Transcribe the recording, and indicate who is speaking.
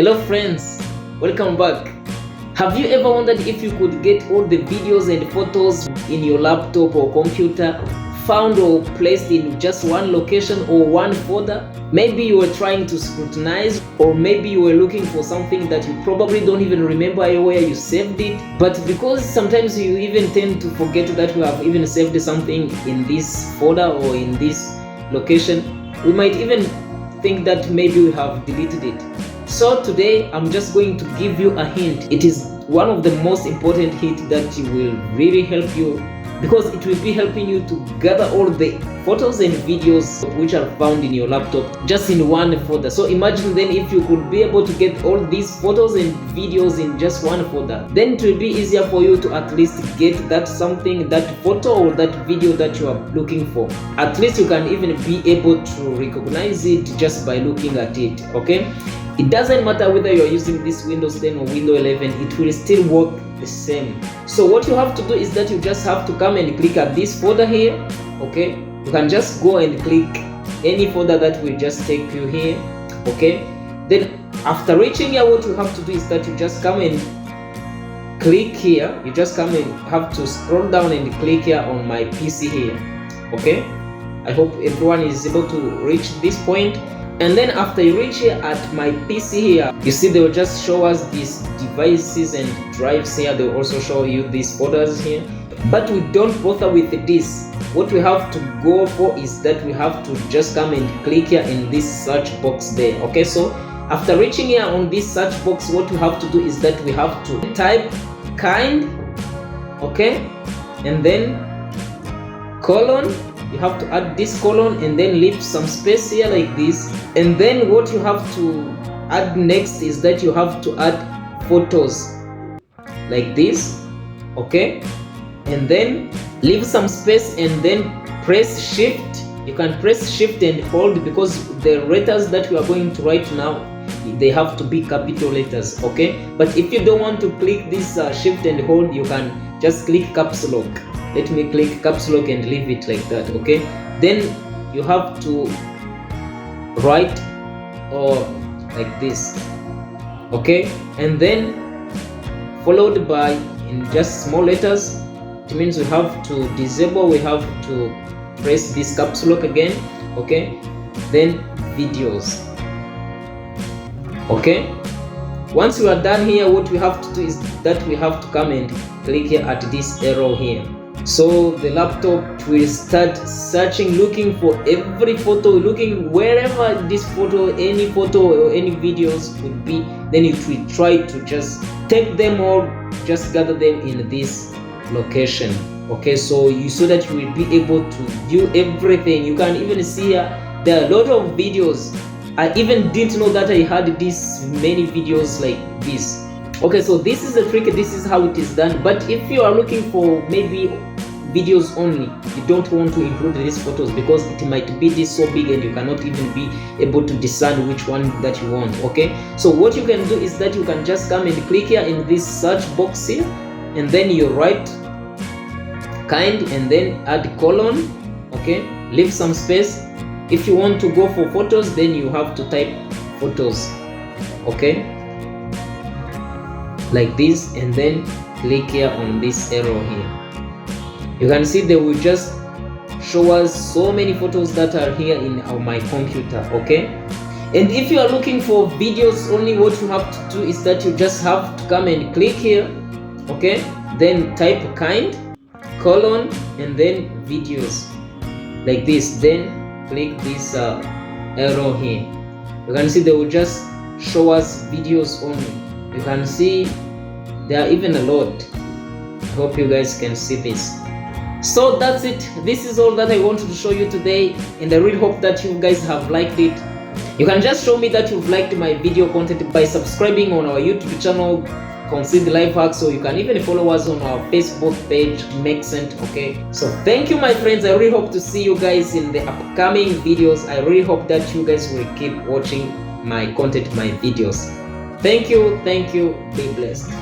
Speaker 1: Hello friends, welcome back. Have you ever wondered if you could get all the videos and photos in your laptop or computer found or placed in just one location or one folder? Maybe you were trying to scrutinize, or maybe you were looking for something that you probably don't even remember where you saved it. But because sometimes you even tend to forget that you have even saved something in this folder or in this location, we might even think that maybe we have deleted it. So today I'm just going to give you a hint. It is one of the most important hints that will really help you, because it will be helping you to gather all the photos and videos which are found in your laptop just in one folder. So imagine then if you could be able to get all these photos and videos in just one folder, then it will be easier for you to at least get that something, that photo or that video that you are looking for. At least you can even be able to recognize it just by looking at it, okay? It doesn't matter whether you're using this Windows 10 or Windows 11, it will still work the same. So what you have to do is that you just have to come and click at this folder here, okay? You can just go and click any folder that will just take you here, okay? Then after reaching here, what you have to do is that you just come and click here. You just come and have to scroll down and click here on my PC here, okay? I hope everyone is able to reach this point. And then after you reach here at my PC here, you see they will just show us these devices and drives here. They will also show you these folders here. But we don't bother with this. What we have to go for is that we have to just come and click here in this search box there. Okay, so after reaching here on this search box, what we have to do is that we have to type kind, okay, and then colon. You have to add this colon and then leave some space here like this. And then what you have to add next is that you have to add photos like this, okay? And then leave some space and then press shift. You can press shift and hold, because the letters that we are going to write now, they have to be capital letters, okay? But if you don't want to click this shift and hold, you can just click caps lock. Let me click caps lock and leave it like that, okay? Then you have to write or like this, okay? And then followed by in just small letters. It means we have to disable, we have to press this caps lock again, okay? Then videos, okay? Once we are done here, what we have to do is that we have to come and click here at this arrow here. So the laptop will start searching, looking for every photo, looking wherever this photo, any photo or any videos could be. Then it will try to just take them all, just gather them in this location, okay? So that you will be able to view everything. You can even see here there are a lot of videos. I even didn't know that I had this many videos like this. Okay, so this is the trick, this is how it is done. But if you are looking for maybe videos only, you don't want to include these photos because it might be this so big and you cannot even be able to discern which one that you want, okay? So what you can do is that you can just come and click here in this search box here, and then you write kind and then add colon, okay? Leave some space. If you want to go for photos, then you have to type photos, okay? Like this, and then click here on this arrow here. You can see they will just show us so many photos that are here in my computer, okay? And if you are looking for videos only, what you have to do is that you just have to come and click here, okay? Then type kind, colon, and then videos like this. Then click this arrow here. You can see they will just show us videos only. You can see there are even a lot. I hope you guys can see this. So that's it. This is all that I wanted to show you today, and I really hope that you guys have liked it. You can just show me that you've liked my video content by subscribing on our YouTube channel, Consider Life Hacks, or you can even follow us on our Facebook page, Make Sense, okay? So thank you, my friends. I really hope to see you guys in the upcoming videos. I really hope that you guys will keep watching my content, my videos. Thank you, be blessed.